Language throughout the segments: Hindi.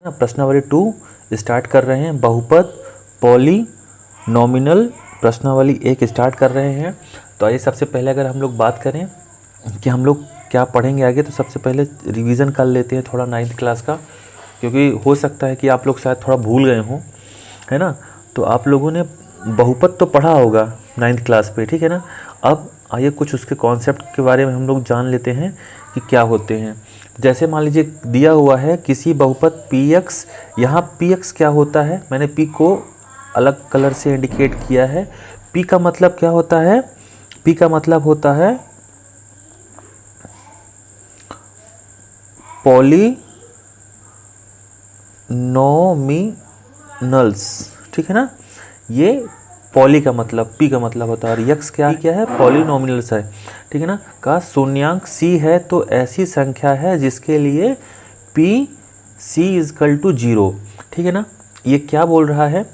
प्रश्नावली 2 स्टार्ट कर रहे हैं। बहुपद पॉलीनोमिनल प्रश्नावली 1 स्टार्ट कर रहे हैं। तो आइए सबसे पहले अगर हम लोग बात करें कि हम लोग क्या पढ़ेंगे आगे, तो सबसे पहले रिवीजन कर लेते हैं थोड़ा 9th क्लास का, क्योंकि हो सकता है कि आप लोग शायद थोड़ा भूल गए हों, है ना। तो आप लोगों ने बहुपद तो पढ़ा होगा 9th क्लास पे, ठीक है ना। अब आइए कुछ उसके कॉन्सेप्ट के बारे में हम लोग जान लेते हैं कि क्या होते हैं। जैसे मान लीजिए दिया हुआ है किसी बहुपद px, यहाँ px क्या होता है, मैंने p को अलग कलर से इंडिकेट किया है। p का मतलब क्या होता है, p का मतलब होता है पॉलीनोमिनल्स, ठीक है ना। ये पॉली का मतलब p का मतलब होता है, और यक्स क्या है, पॉलीनोमिनल्स है, ठीक है ना। का शून्यांक c है तो ऐसी संख्या है जिसके लिए p c इजकल टू 0, ठीक है ना। ये क्या बोल रहा है,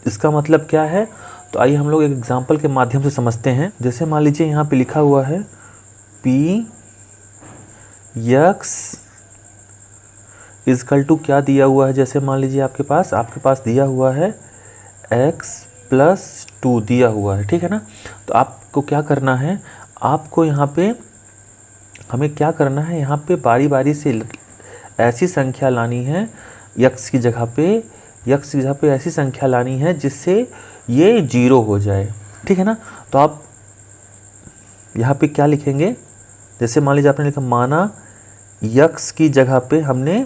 इसका मतलब क्या है, तो आइए हम लोग एक एग्जांपल के माध्यम से समझते हैं। जैसे मान लीजिए यहाँ पे लिखा हुआ है p यक्स इजकल टू क्या दिया हुआ है, जैसे मान लीजिए आपके पास दिया हुआ है x+2 दिया हुआ है, ठीक है ना। तो आपको क्या करना है, आपको यहाँ पे हमें क्या करना है, यहाँ पे बारी बारी से ऐसी संख्या लानी है x की जगह पे ऐसी संख्या लानी है जिससे ये 0 हो जाए, ठीक है ना। तो आप यहाँ पे क्या लिखेंगे, जैसे मान लीजिए आपने लिखा माना x की जगह पे हमने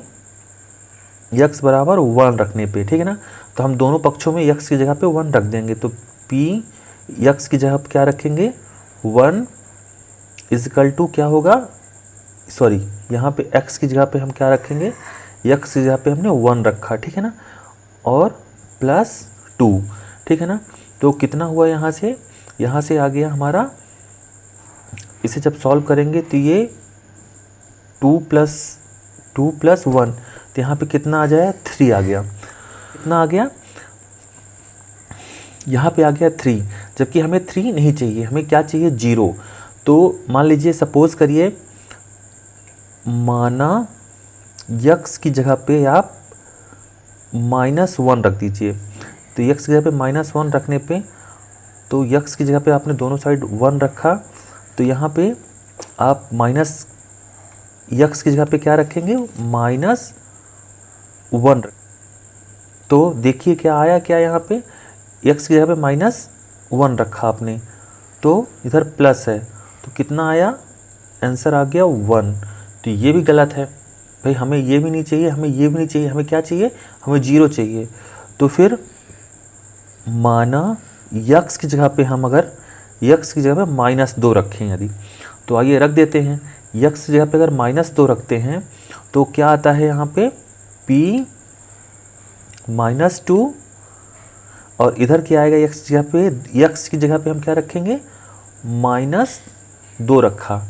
x बराबर 1 रखने पे, ठीक है ना। तो हम दोनों पक्षों में x की जगह पे 1 रख देंगे। तो p x की जगह पे क्या रखेंगे 1 इजकल टू क्या होगा, सॉरी यहाँ पे x की जगह पे हम क्या रखेंगे, x की जगह पे हमने 1 रखा, ठीक है ना, और +2, ठीक है ना। तो कितना हुआ, यहाँ से आ गया हमारा, इसे जब सॉल्व करेंगे तो ये 2 + 1, तो यहाँ पे कितना आ जाए 3 आ गया, कितना आ गया, यहाँ पे आ गया 3, जबकि हमें 3 नहीं चाहिए, हमें क्या चाहिए 0। तो मान लीजिए सपोज करिए माना x की जगह पे आप -1 रख दीजिए। तो x की जगह पे -1 रखने पे, तो x की जगह पे आपने दोनों साइड 1 रखा, तो यहाँ पे आप x की जगह पे क्या रखेंगे -1। तो देखिए क्या आया, क्या यहाँ पे x की जगह पे -1 रखा आपने, तो इधर प्लस है, तो कितना आया, आंसर आ गया 1। तो ये भी गलत है भाई, हमें ये भी नहीं चाहिए, हमें ये भी नहीं चाहिए, हमें क्या चाहिए, हमें 0 चाहिए। तो फिर माना x की जगह पे हम अगर x की जगह पे -2 रखें यदि, तो आइए रख देते हैं। x की जगह पे अगर -2 रखते हैं तो क्या आता है यहाँ पे p -2, और इधर क्या आएगा x की जगह पे हम क्या रखेंगे -2 रखा,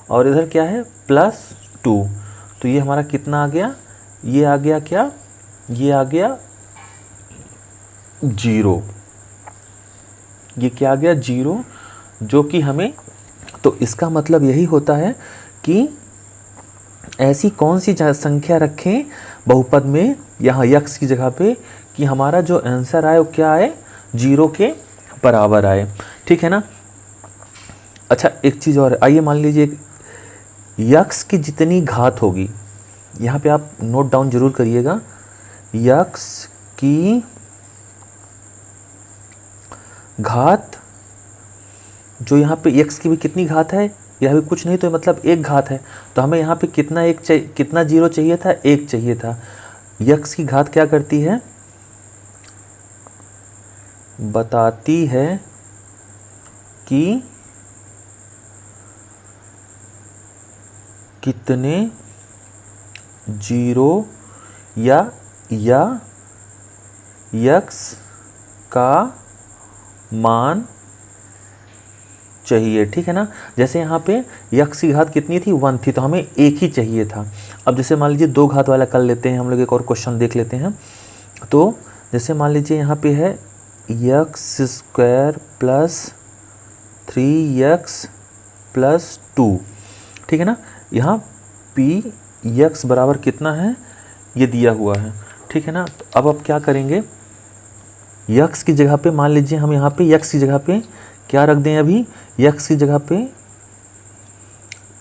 और इधर क्या है +2। तो ये हमारा कितना आ गया, ये आ गया क्या, ये आ गया 0, ये क्या आ गया 0, जो कि हमें, तो इसका मतलब यही होता है कि ऐसी कौन सी संख्या रखें बहुपद में यहाँ x की जगह पे कि हमारा जो आंसर आए वो क्या आए, 0 के बराबर आए, ठीक है ना। अच्छा एक चीज़ और, आइए मान लीजिए x की जितनी घात होगी, यहाँ पे आप नोट डाउन जरूर करिएगा, x की घात, जो यहाँ पे x की भी कितनी घात है, यह भी कुछ नहीं तो मतलब 1 घात है, तो हमें यहाँ पे कितना 0 चाहिए था, 1 चाहिए था। x की घात क्या करती है, बताती है कि कितने 0 या x का मान चाहिए, ठीक है ना। जैसे यहाँ पे x की घात कितनी थी, 1 थी, तो हमें 1 ही चाहिए था। अब जैसे मान लीजिए 2 घात वाला कर लेते हैं हम लोग, एक और क्वेश्चन देख लेते हैं। तो जैसे मान लीजिए यहाँ पे है x² + 3x + 2, ठीक है ना। यहाँ p x बराबर कितना है, ये दिया हुआ है, ठीक है ना। तो अब क्या करेंगे, यक्स की जगह पे मान लीजिए हम यहाँ पे यक्स की जगह पे क्या रख दें, अभी यक्स की जगह पे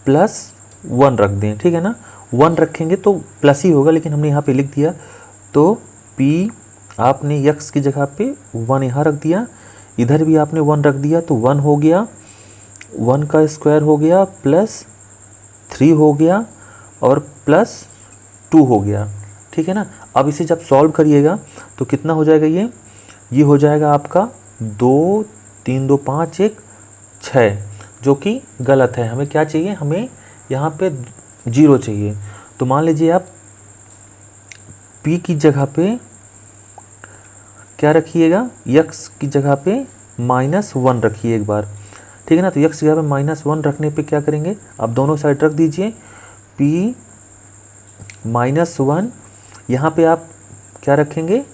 +1 रख दें, ठीक है ना। 1 रखेंगे तो प्लस ही होगा, लेकिन हमने यहाँ पे लिख दिया। तो p आपने यक्स की जगह पे 1 यहाँ रख दिया, इधर भी आपने 1 रख दिया, तो 1 हो गया, 1 का स्क्वायर हो गया, +3 हो गया और +2 हो गया, ठीक है ना। अब इसे जब सॉल्व करिएगा तो कितना हो जाएगा, ये हो जाएगा आपका 2 3 2 5 1 6, जो कि गलत है। हमें क्या चाहिए, हमें यहाँ पे 0 चाहिए। तो मान लीजिए आप p की जगह पे क्या रखिएगा, यक्स की जगह पे -1 रखिए एक बार, ठीक है ना। तो यक्स की जगह पे -1 रखने पे क्या करेंगे, आप दोनों साइड रख दीजिए, p -1, यहाँ पे आप क्या रखेंगे,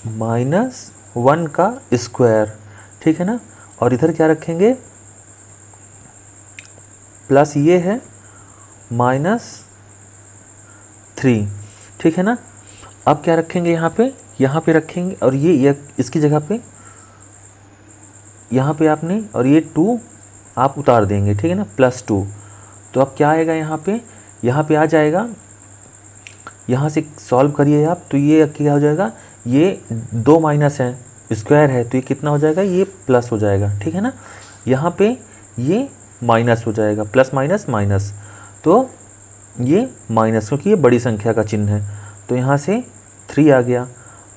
-1 का स्क्वायर, ठीक है ना। और इधर क्या रखेंगे, प्लस ये है -3, ठीक है ना। अब क्या रखेंगे, यहाँ पे रखेंगे, और ये इसकी जगह पे यहाँ पे आपने, और ये 2 आप उतार देंगे, ठीक है ना, +2। तो अब क्या आएगा, यहाँ पे आ जाएगा, यहाँ से सॉल्व करिए आप, तो ये क्या हो जाएगा, ये 2 माइनस है, स्क्वायर है, तो ये कितना हो जाएगा, ये प्लस हो जाएगा, ठीक है ना। यहाँ पे ये माइनस हो जाएगा, प्लस माइनस माइनस, तो ये माइनस, क्योंकि ये बड़ी संख्या का चिन्ह है, तो यहाँ से 3 आ गया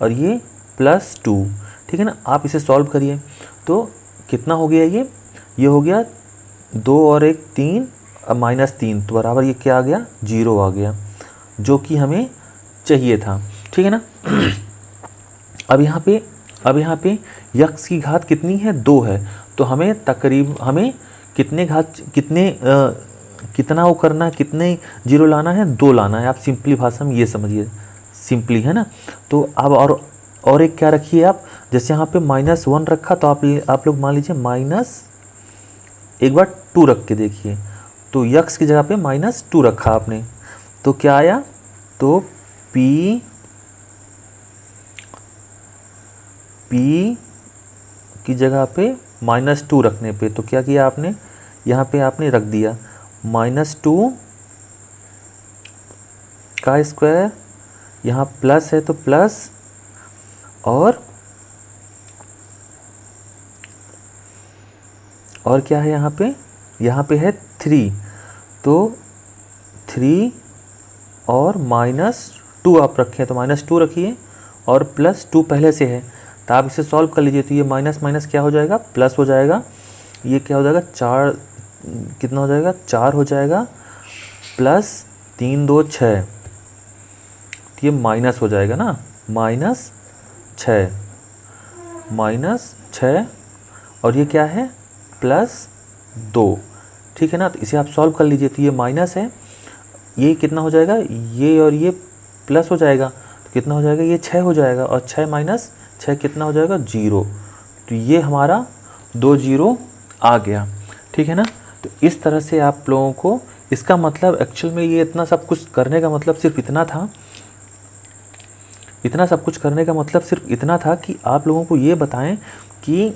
और ये +2, ठीक है ना। आप इसे सॉल्व करिए तो कितना हो गया, ये हो गया 2 और 1 3 -3, तो बराबर ये क्या आ गया, 0 आ गया, जो कि हमें चाहिए था, ठीक है ना। अब यहाँ पे यक्स की घात कितनी है, 2 है, तो हमें हमें कितना वो करना है, कितने 0 लाना है, 2 लाना है। आप सिंपली भाषा में ये समझिए, सिंपली, है ना। तो अब और एक क्या रखिए आप, जैसे यहाँ पे -1 रखा, तो आप लोग मान लीजिए एक बार 2 रख के देखिए, तो यक्स की जगह पे -2 रखा आपने, तो क्या आया, तो p की जगह पे -2 रखने पे तो क्या किया आपने, यहाँ पे आपने रख दिया -2 का स्क्वायर, यहाँ प्लस है तो प्लस, और क्या है यहाँ पे है 3, तो 3 और -2 आप रखें, तो -2 रखिए और +2 पहले से है, तो आप इसे सॉल्व कर लीजिए, तो ये माइनस माइनस क्या हो जाएगा, प्लस हो जाएगा, ये क्या हो जाएगा, 4 कितना हो जाएगा, 4 हो जाएगा, +3 2 6, तो ये माइनस हो जाएगा ना, -6 और ये क्या है, +2, ठीक है ना। तो इसे आप सॉल्व कर लीजिए, तो ये माइनस है, ये कितना हो जाएगा, ये और ये प्लस हो जाएगा, तो कितना हो जाएगा, ये 6 हो जाएगा, और 6 माइनस 6 कितना हो जाएगा, 0, तो ये हमारा 2 0 आ गया, ठीक है ना। तो इस तरह से आप लोगों को, इसका मतलब एक्चुअल में ये इतना सब कुछ करने का मतलब सिर्फ इतना था, कि आप लोगों को ये बताएं कि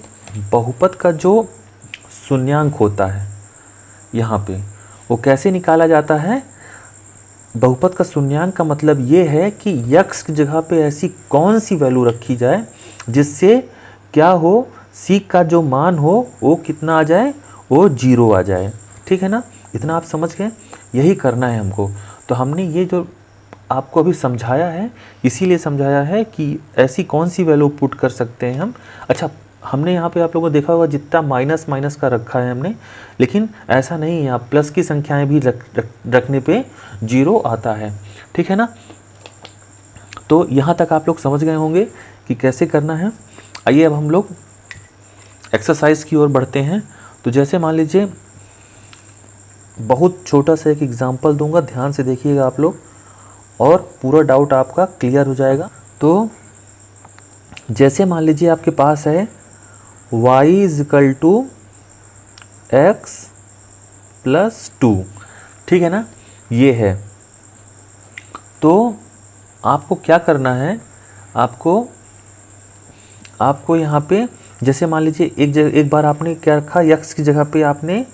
बहुपद का जो शून्यांक होता है यहाँ पे वो कैसे निकाला जाता है। बहुपद का शून्यांक का मतलब ये है कि यक्स की जगह पे ऐसी कौन सी वैल्यू रखी जाए जिससे क्या हो, सी का जो मान हो वो कितना आ जाए, वो 0 आ जाए, ठीक है ना। इतना आप समझ गए, यही करना है हमको। तो हमने ये जो आपको अभी समझाया है, इसीलिए समझाया है कि ऐसी कौन सी वैल्यू पुट कर सकते हैं हम। अच्छा, हमने यहाँ पे आप लोगों को देखा होगा जितना माइनस माइनस का रखा है हमने, लेकिन ऐसा नहीं है, आप प्लस की संख्याएं भी रखने पे 0 आता है, ठीक है ना। तो यहाँ तक आप लोग समझ गए होंगे कि कैसे करना है। आइए अब हम लोग एक्सरसाइज की ओर बढ़ते हैं। तो जैसे मान लीजिए, बहुत छोटा सा एक एग्जाम्पल दूंगा, ध्यान से देखिएगा आप लोग, और पूरा डाउट आपका क्लियर हो जाएगा। तो जैसे मान लीजिए आपके पास है y = x + 2, ठीक है ना, ये है। तो आपको क्या करना है, आपको यहाँ पे जैसे मान लीजिए एक बार आपने क्या रखा, यक्स की जगह पे आपने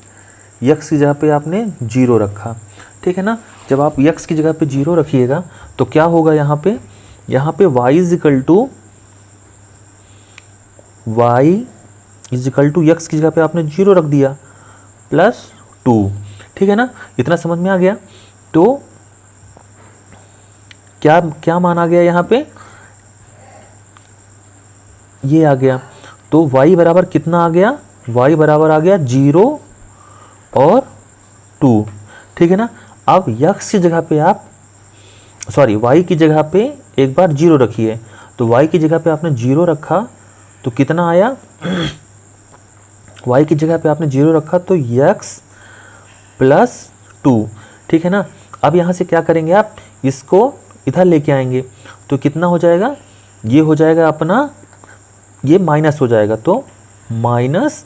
0 रखा, ठीक है ना। जब आप यक्स की जगह पे 0 रखिएगा तो क्या होगा, यहाँ पे y इज इक्वल टू यक्स की जगह पे आपने 0 रख दिया +2, ठीक है ना। इतना समझ में आ गया। तो क्या मान आ गया यहाँ पे, ये आ गया। तो y बराबर कितना आ गया, y बराबर आ गया 0 और 2, ठीक है ना। अब यक्स की जगह पे y की जगह पे एक बार 0 रखिए, तो y की जगह पे आपने 0 रखा तो कितना आया, y की जगह पे आपने 0 रखा तो x +2, ठीक है ना। अब यहाँ से क्या करेंगे, आप इसको इधर लेके आएंगे तो कितना हो जाएगा, ये हो जाएगा अपना, ये माइनस हो जाएगा, तो माइनस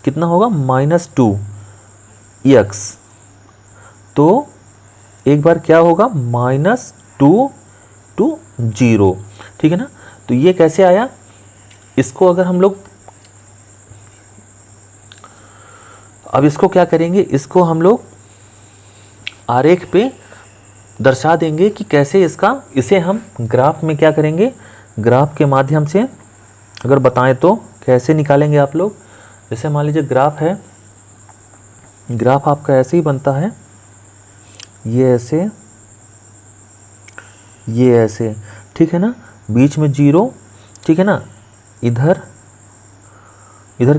कितना होगा, -2x। तो एक बार क्या होगा, -2 to 0, ठीक है ना। तो ये कैसे आया, इसको अगर हम लोग अब इसको क्या करेंगे, इसको हम लोग आरेख पे दर्शा देंगे कि कैसे इसे हम ग्राफ में क्या करेंगे, ग्राफ के माध्यम से अगर बताएं तो कैसे निकालेंगे आप लोग। जैसे मान लीजिए ग्राफ है, ग्राफ आपका ऐसे ही बनता है, ये ऐसे, ठीक है ना, बीच में 0, ठीक है ना। इधर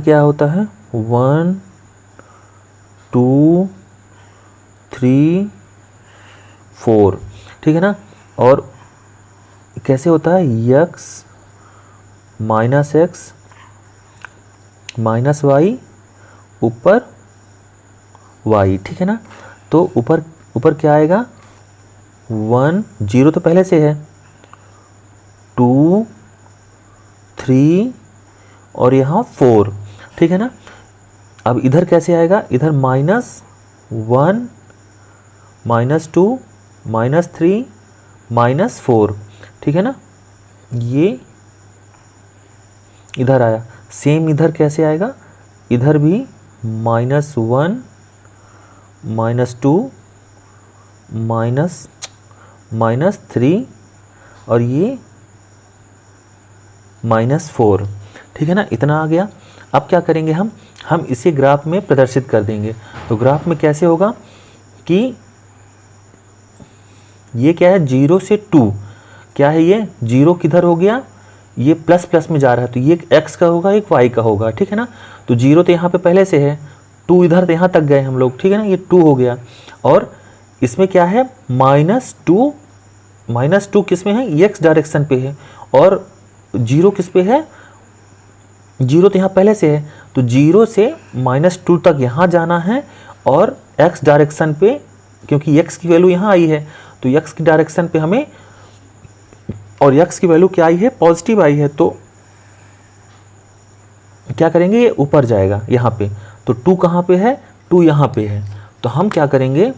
क्या होता है, 1 2 3 4, ठीक है ना। और कैसे होता है, x -y ऊपर y, ठीक है ना। तो ऊपर क्या आएगा, 1 0 तो पहले से है, 2 3 और यहाँ 4, ठीक है ना। अब इधर कैसे आएगा, इधर -1 -2 -3 -4, ठीक है ना। ये इधर आया, सेम इधर कैसे आएगा, इधर भी -1 -2 -3 और ये -4, ठीक है ना। इतना आ गया। अब क्या करेंगे, हम इसे ग्राफ में प्रदर्शित कर देंगे। तो ग्राफ में कैसे होगा कि ये क्या है, 0 से 2, क्या है ये 0 किधर हो गया, ये प्लस प्लस में जा रहा है, तो ये x का होगा, एक y का होगा, ठीक है ना। तो 0 तो यहाँ पे पहले से है, 2 इधर तो यहाँ तक गए हम लोग, ठीक है ना, ये 2 हो गया। और इसमें क्या है, -2 किस में है, x डायरेक्शन पे है, और 0 किस पे है, 0 तो यहाँ पहले से है, तो 0 से -2 तक यहाँ जाना है, और x डायरेक्शन पे, क्योंकि x की वैल्यू यहाँ आई है, तो x की डायरेक्शन पे हमें, और x की वैल्यू क्या आई है, पॉजिटिव आई है, तो क्या करेंगे, ये ऊपर जाएगा यहाँ पे। तो 2 कहाँ पे है, 2 यहाँ पे है। तो हम क्या करेंगे,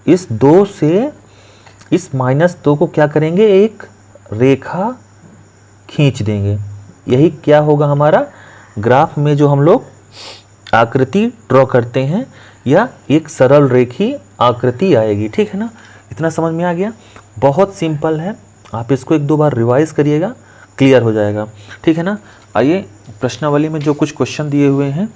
इस 2 से इस -2 को क्या करेंगे, एक रेखा खींच देंगे। यही क्या होगा हमारा ग्राफ में जो हम लोग आकृति ड्रॉ करते हैं, या एक सरल रेखी आकृति आएगी, ठीक है ना। इतना समझ में आ गया, बहुत सिंपल है। आप इसको 1-2 बार रिवाइज करिएगा, क्लियर हो जाएगा, ठीक है ना। आइए प्रश्नावली में जो कुछ क्वेश्चन दिए हुए हैं,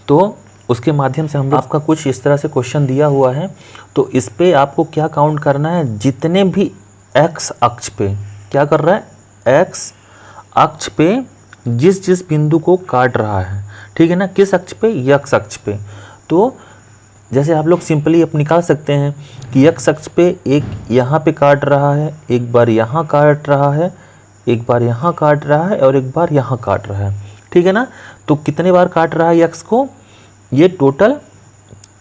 तो उसके माध्यम से हम लोग, आपका कुछ इस तरह से क्वेश्चन दिया हुआ है, तो इस पे आपको क्या काउंट करना है, जितने भी x अक्ष पे क्या कर रहा है, x अक्ष पे जिस बिंदु को काट रहा है, ठीक है ना, किस अक्ष पे, x अक्ष पे। तो जैसे आप लोग सिंपली अब निकाल सकते हैं कि x अक्ष पे एक यहाँ पे काट रहा है, एक बार यहाँ काट रहा है, एक बार यहाँ काट रहा है, और एक बार यहाँ काट रहा है, ठीक है ना। तो कितने बार काट रहा है x को, ये टोटल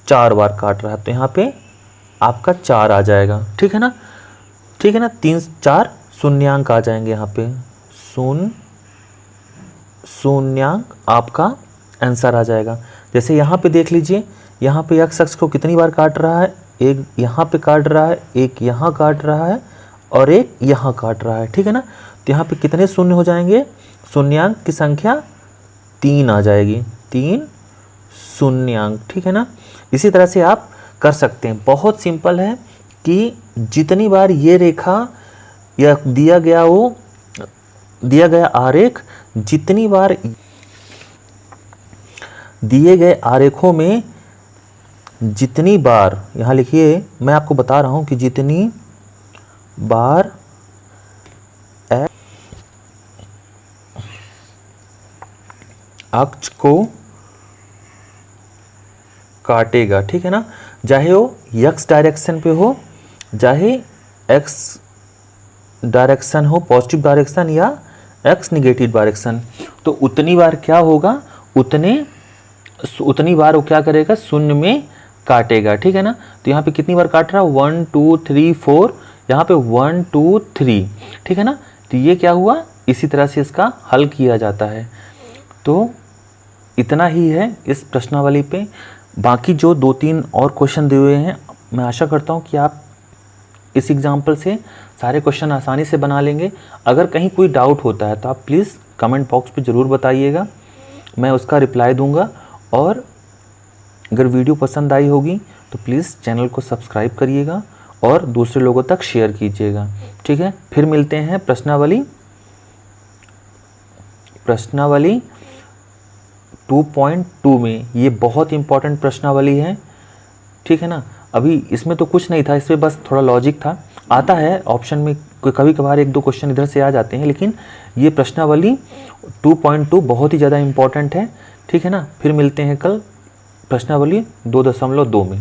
4 बार काट रहा है, तो यहाँ पे आपका 4 आ जाएगा, ठीक है ना, 3-4 शून्यांक आ जाएंगे यहाँ पे, शून्यांक आपका आंसर आ जाएगा। जैसे यहाँ पे देख लीजिए, यहाँ पे x अक्ष को कितनी बार काट रहा है, एक यहाँ पे काट रहा है, एक यहाँ काट रहा है और एक यहाँ काट रहा है, ठीक है ना। तो यहाँ पे कितने शून्य हो जाएंगे, शून्यांक की संख्या 3 आ जाएगी, 3 शून्यांक, ठीक है ना। इसी तरह से आप कर सकते हैं, बहुत सिंपल है कि जितनी बार ये रेखा या दिया गया आरेख, जितनी बार दिए गए आरेखों में जितनी बार, यहाँ लिखिए, मैं आपको बता रहा हूं कि जितनी बार अक्ष को काटेगा, ठीक है ना, चाहे वो x डायरेक्शन पे हो, चाहे x डायरेक्शन हो पॉजिटिव डायरेक्शन या x निगेटिव डायरेक्शन, तो उतनी बार क्या होगा, उतनी बार वो क्या करेगा, शून्य में काटेगा, ठीक है ना। तो यहाँ पे कितनी बार काट रहा है, 1 2 3 4, यहाँ पे 1 2 3, ठीक है ना। तो ये क्या हुआ, इसी तरह से इसका हल किया जाता है। तो इतना ही है इस प्रश्नावली पे। बाकी जो 2-3 और क्वेश्चन दिए हुए हैं, मैं आशा करता हूँ कि आप इस एग्जाम्पल से सारे क्वेश्चन आसानी से बना लेंगे। अगर कहीं कोई डाउट होता है तो आप प्लीज़ कमेंट बॉक्स पे ज़रूर बताइएगा, मैं उसका रिप्लाई दूंगा। और अगर वीडियो पसंद आई होगी तो प्लीज़ चैनल को सब्सक्राइब करिएगा और दूसरे लोगों तक शेयर कीजिएगा, ठीक है। फिर मिलते हैं प्रश्नावली 2.2 में। ये बहुत इंपॉर्टेंट प्रश्नावली है, ठीक है ना। अभी इसमें तो कुछ नहीं था, इसमें बस थोड़ा लॉजिक था, आता है ऑप्शन में कभी कभार 1-2 क्वेश्चन इधर से आ जाते हैं, लेकिन ये प्रश्नावली 2.2 बहुत ही ज़्यादा इंपॉर्टेंट है, ठीक है ना। फिर मिलते हैं कल प्रश्नावली 2.2 में।